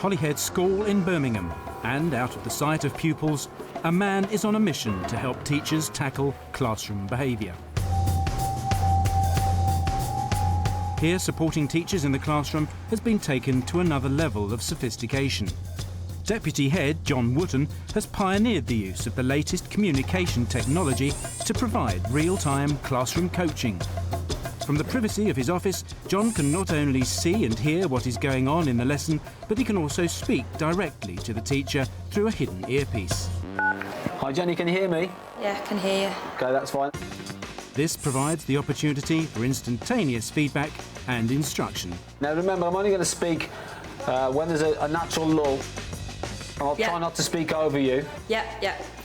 Holyhead School in Birmingham, and out of the sight of pupils, a man is on a mission to help teachers tackle classroom behaviour. Here, supporting teachers in the classroom has been taken to another level of sophistication. Deputy Head John Wootton has pioneered the use of the latest communication technology to provide real-time classroom coaching. From the privacy of his office, John can not only see and hear what is going on in the lesson, but he can also speak directly to the teacher through a hidden earpiece. Hi Jenny, can you hear me? Yeah, I can hear you. OK, that's fine. This provides the opportunity for instantaneous feedback and instruction. Now remember, I'm only going to speak when there's a natural lull. I'll try not to speak over you. Yeah,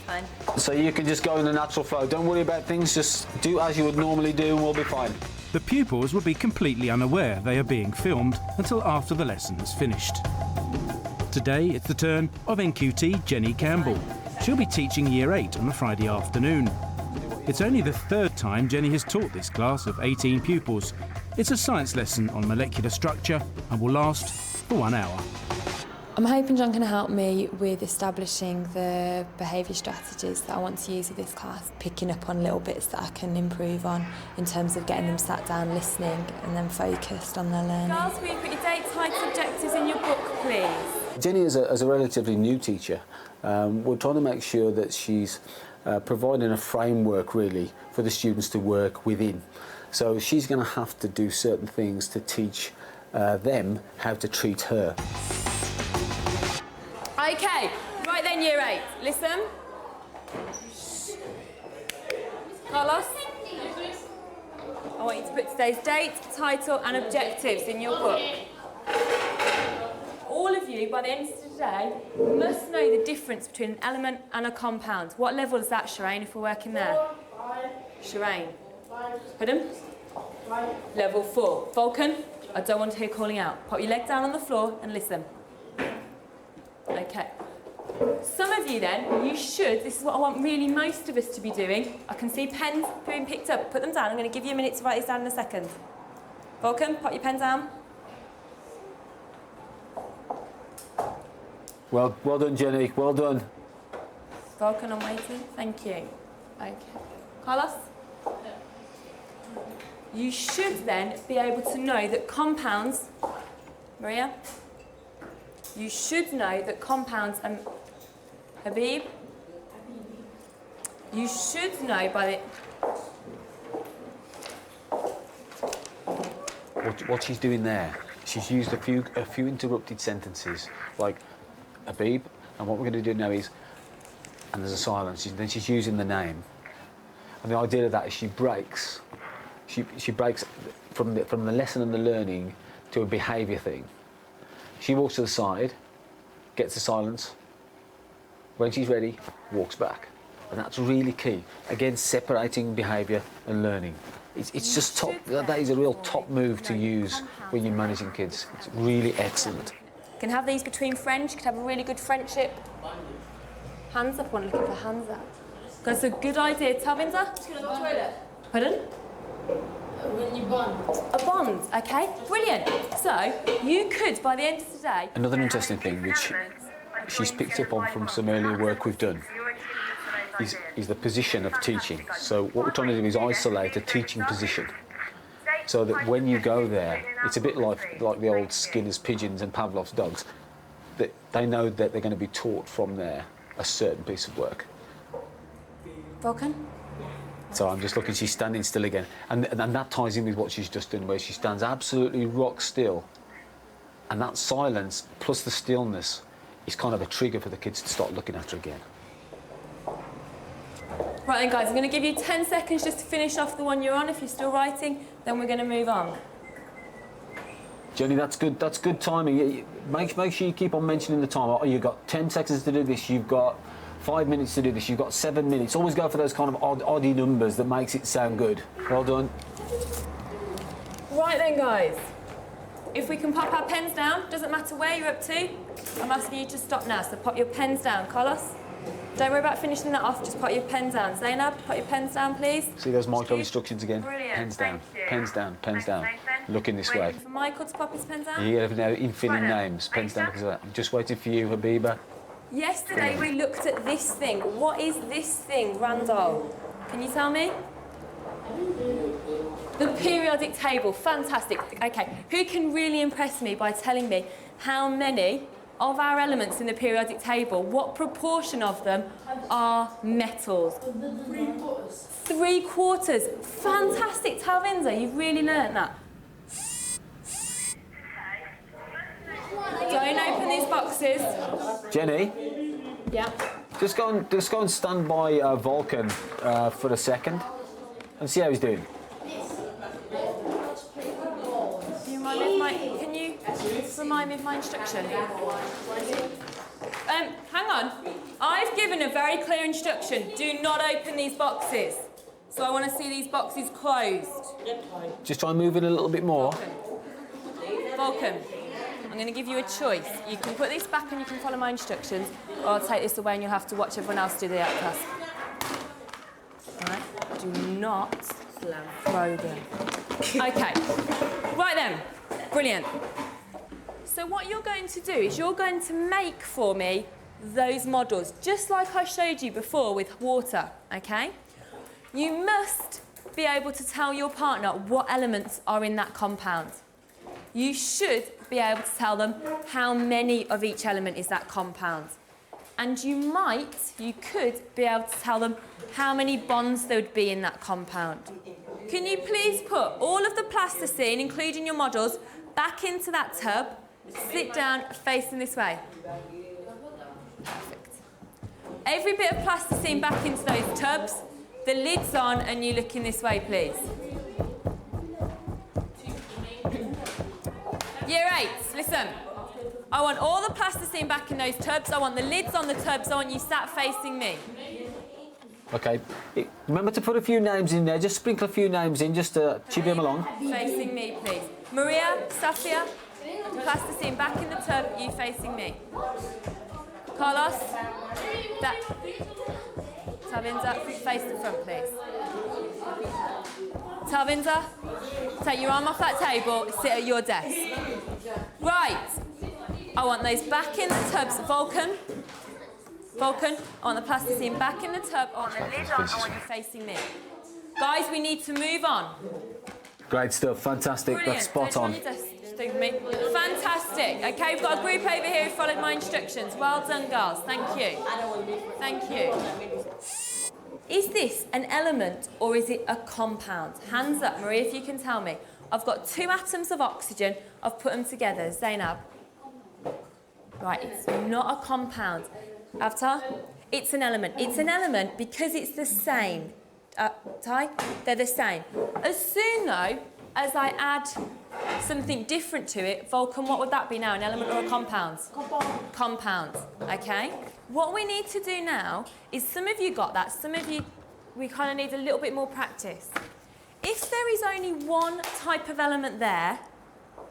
fine. So you can just go in the natural flow. Don't worry about things, just do as you would normally do and we'll be fine. The pupils will be completely unaware they are being filmed until after the lesson is finished. Today it's the turn of NQT Jenny Campbell. She'll be teaching Year 8 on a Friday afternoon. It's only the third time Jenny has taught this class of 18 pupils. It's a science lesson on molecular structure and will last for 1 hour. I'm hoping John can help me with establishing the behaviour strategies that I want to use with this class, picking up on little bits that I can improve on in terms of getting them sat down, listening and then focused on their learning. Girls, will you put your dates, heights, objectives in your book, please? Jenny is a relatively new teacher. We're trying to make sure that she's providing a framework really for the students to work within. So she's going to have to do certain things to teach them how to treat her. OK, right then, Year 8, listen. Carlos, I want you to put today's date, title and objectives in your book. All of you, by the end of today, must know the difference between an element and a compound. What level is that, Shireen, if we're working there? Shireen. Pardon? Level 4. Vulcan, I don't want to hear calling out. Put your leg down on the floor and listen. OK. Some of you then, you should, this is what I want really most of us to be doing. I can see pens being picked up. Put them down. I'm going to give you a minute to write these down in a second. Vulcan, put your pen down. Well done, Jenny. Well done. Vulcan, I'm waiting. Thank you. OK. Carlos? You should then be able to know that compounds... Maria? You should know that compounds and... Habib? You should know by the... What she's doing there, she's used a few interrupted sentences, like Habib, and what we're going to do now is, and there's a silence, then she's using the name. And the idea of that is she breaks from the lesson and the learning to a behaviour thing. She walks to the side, gets the silence. When she's ready, walks back. And that's really key. Again, separating behaviour and learning. It's just top, that is a real top move to use when you're managing kids. It's really excellent. You can have these between friends, you could have a really good friendship. Hands up, I'm looking for hands up. That's a good idea. Tavinda? Just going to the toilet. Pardon? When you bond. A bond, OK, brilliant. So, you could, by the end of today... Another interesting thing, which she's picked up on from some earlier work we've done, is the position of teaching. So what we're trying to do is isolate a teaching position, so that when you go there, it's a bit like the old Skinner's pigeons and Pavlov's dogs, that they know that they're going to be taught from there a certain piece of work. Vulcan? So I'm just looking, she's standing still again. And that ties in with what she's just done, where she stands absolutely rock still. And that silence, plus the stillness, is kind of a trigger for the kids to start looking at her again. Right then, guys, I'm going to give you 10 seconds just to finish off the one you're on. If you're still writing, then we're going to move on. Jenny, that's good timing. Make sure you keep on mentioning the time. Oh, you've got 10 seconds to do this, you've got 5 minutes to do this, you've got 7 minutes. Always go for those kind of oddie numbers that makes it sound good. Well done. Right then, guys. If we can pop our pens down, doesn't matter where you're up to, I'm asking you to stop now. So pop your pens down. Carlos? Don't worry about finishing that off, just put your pens down. Zainab, put your pens down, please. See those micro instructions again? Brilliant. Pens down, pens down, pens down. looking this way. Waiting for Michael to pop his pen down? You have now infilling names. Pens down because of that. I'm just waiting for you, Habiba. Yesterday we looked at this thing. What is this thing, Randall? Can you tell me? The periodic table. Fantastic. Okay, who can really impress me by telling me how many of our elements in the periodic table, what proportion of them are metals? 3/4. Fantastic, Talvinda, you've really learnt that. Don't open these boxes. Jenny, Yeah. just go and stand by Vulcan for a second and see how he's doing. Do you mind if can you remind me of my instruction? Hang on. I've given a very clear instruction. Do not open these boxes. So I want to see these boxes closed. Just try and move in a little bit more. Vulcan, I'm going to give you a choice. You can put this back and you can follow my instructions, or I'll take this away and you'll have to watch everyone else do the act task. Right? Do not throw them. Okay. Right then. Brilliant. So what you're going to do is you're going to make for me those models, just like I showed you before with water, okay? You must be able to tell your partner what elements are in that compound. You should be able to tell them how many of each element is that compound. And you could be able to tell them how many bonds there would be in that compound. Can you please put all of the plasticine, including your models, back into that tub? Sit down, facing this way. Perfect. Every bit of plasticine back into those tubs. The lid's on and you look in this way, please. Year 8s, listen. I want all the plasticine back in those tubs. I want the lids on the tubs. I want you sat facing me. Okay. Remember to put a few names in there. Just sprinkle a few names in, just to chivvy them along. Facing me, please. Maria, Safia, plasticine back in the tub. You facing me. Carlos, Talvinda, face the front, please. Talvinda, take your arm off that table, sit at your desk. Right, I want those back in the tubs. Vulcan, I want the plasticine back in the tub. I want the lid on, I want you facing me. Guys, we need to move on. Great stuff, fantastic, Brilliant. that's spot on. Fantastic. Okay, we've got a group over here who followed my instructions. Well done, girls. Thank you. Thank you. Is this an element or is it a compound? Hands up, Maria, if you can tell me. I've got 2 atoms of oxygen. I've put them together. Zainab. Right, it's not a compound. Avatar, it's an element. It's an element because it's the same. Ty, they're the same. As soon, though, as I add something different to it, Vulcan, what would that be now, an element or a compound? Compound, okay? What we need to do now is, some of you got that, some of you, we kind of need a little bit more practice. If there is only one type of element there,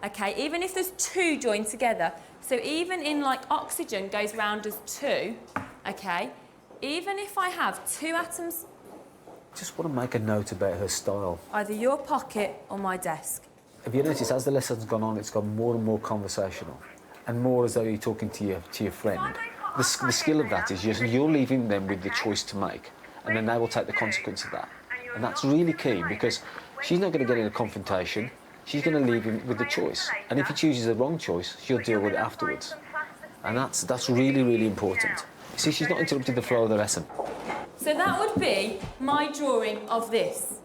okay, even if there's 2 joined together, so even in like oxygen goes round as 2, okay, even if I have 2 atoms, Just want to make a note about her style. either your pocket or my desk. Have you noticed as the lesson's gone on, it's gone more and more conversational and more as though you're talking to your friend. The skill of that is you're leaving them with the choice to make, and then they will take the consequence of that. And that's really key, because she's not going to get in a confrontation. She's going to leave him with the choice. And if he chooses the wrong choice, she'll deal with it afterwards. And that's really, really important. See, she's not interrupted the flow of the lesson. So that would be my drawing of this.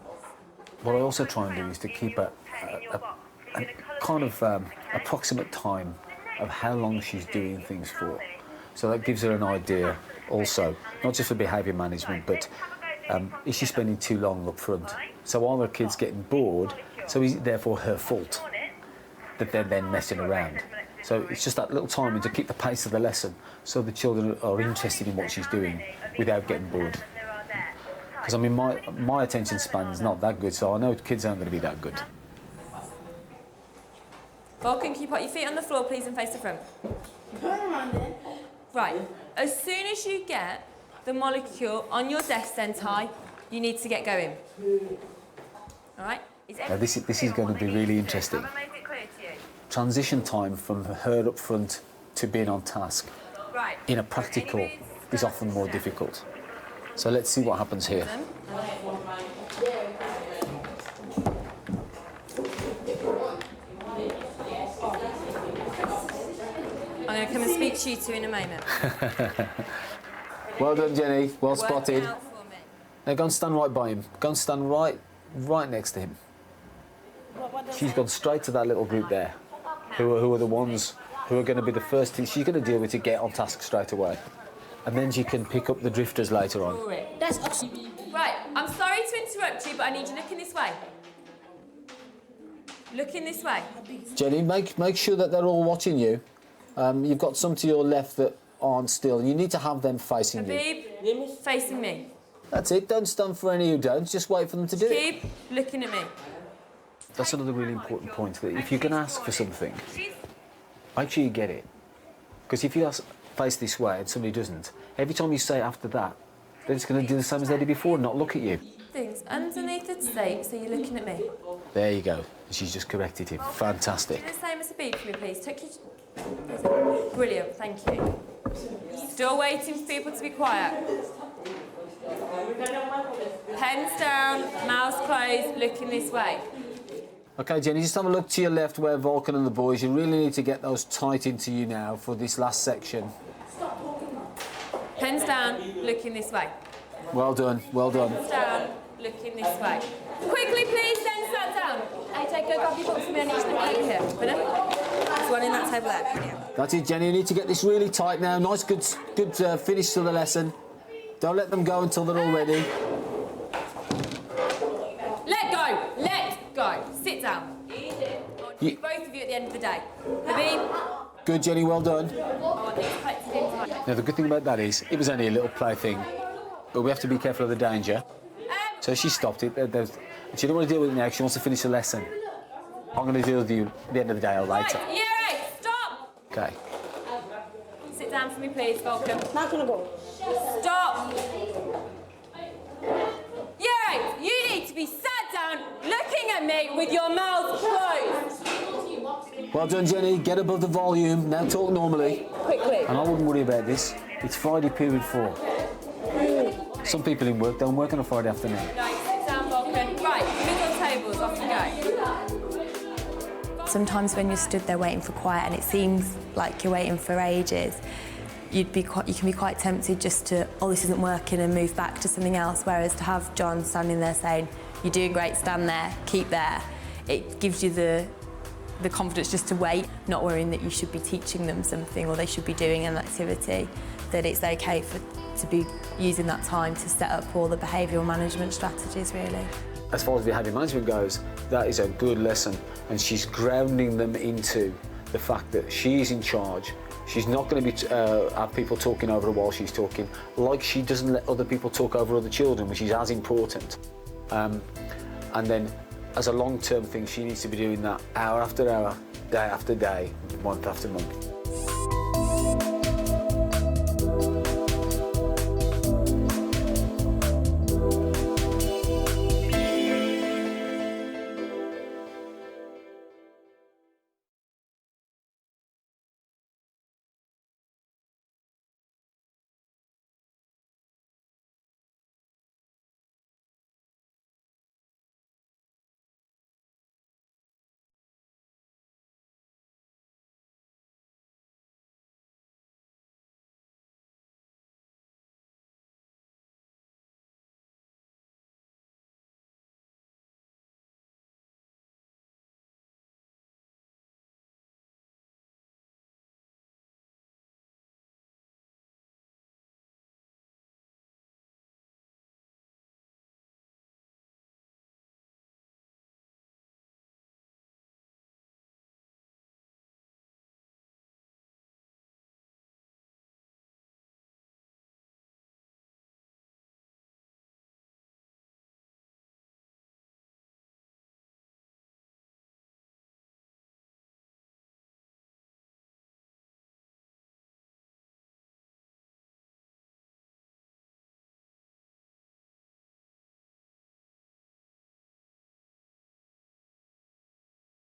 What I also try and do is to keep a kind of approximate time of how long she's doing things for. So that gives her an idea also, not just for behaviour management, but is she spending too long up front? So are the kids getting bored? So is it therefore her fault that they're then messing around? So it's just that little timing to keep the pace of the lesson so the children are interested in what she's doing without getting bored. Because I mean, my attention span is not that good, so I know kids aren't going to be that good. Vulcan, can you put your feet on the floor, please, and face the front? Right. As soon as you get the molecule on your desk, then, Ty, you need to get going. All right? Now this is going to be really interesting. Transition time from her up front to being on task in a practical is often more difficult. So let's see what happens here. I'm going to come and speak to you two in a moment. Well done, Jenny. Well Work spotted. it out for me. Now go and stand right by him. Go and stand right next to him. She's gone straight to that little group there, who are the ones who are going to be the first thing she's going to deal with to get on task straight away. And then she can pick up the drifters later on. Right, I'm sorry to interrupt you, but I need you looking this way. Looking this way. Jenny, make sure that they're all watching you. You've got some to your left that aren't still, and you need to have them facing you. Habib, facing me. That's it. Don't stand for any who don't. Just wait for them to do it. Keep looking at me. That's another really important point, that if you're going to ask for something, make sure you get it. Because if you ask, face this way and somebody doesn't, every time you say after that, they're just going to do the same as they did before and not look at you. Things underneath the tape, so you're looking at me. There you go. She's just corrected him. Fantastic. Do the same as Habib for me, please. Tuck your... Brilliant, thank you. Still waiting for people to be quiet. Pens down, mouths closed, looking this way. OK, Jenny, just have a look to your left where Vulcan and the boys, you really need to get those tight into you now for this last section. Pens down, looking this way. Well done, well done. Pens down, looking this way. Quickly, please, then sat down. AJ, go grab your books for me, I need you to look over here. Pardon? There's one in that table there. Yeah. That's it, Jenny, you need to get this really tight now. Nice, good finish to the lesson. Don't let them go until they're all ready. Let go. Sit down. You- Both of you at the end of the day. Habib. Good, Jenny, well done. I want these collected in time. Now, the good thing about that is, it was only a little play thing, but we have to be careful of the danger. So she stopped it. She didn't want to deal with it now, she wants to finish the lesson. I'm going to deal with you at the end of the day or later. Right, year 8, stop. OK. Sit down for me, please, Vulcan. Not gonna go. Stop. Year 8, you need to be sat down, looking at me with your mouth closed. Well done, Jenny. Get above the volume. Now talk normally. Quickly. And I wouldn't worry about this. It's Friday period 4. Some people in work don't work on a Friday afternoon. No, sit down, Vulcan. Right, middle tables, off you go. Sometimes when you're stood there waiting for quiet and it seems like you're waiting for ages, you can be quite tempted just to, oh, this isn't working, and move back to something else. Whereas to have John standing there saying, you're doing great, stand there, keep there, it gives you the confidence just to wait, not worrying that you should be teaching them something or they should be doing an activity, that it's okay to be using that time to set up all the behavioural management strategies, really. As far as behaviour management goes, that is a good lesson, and she's grounding them into the fact that she's in charge. She's not going to be have people talking over her while she's talking, like she doesn't let other people talk over other children, which is as important. And then, as a long-term thing, she needs to be doing that hour after hour, day after day, month after month.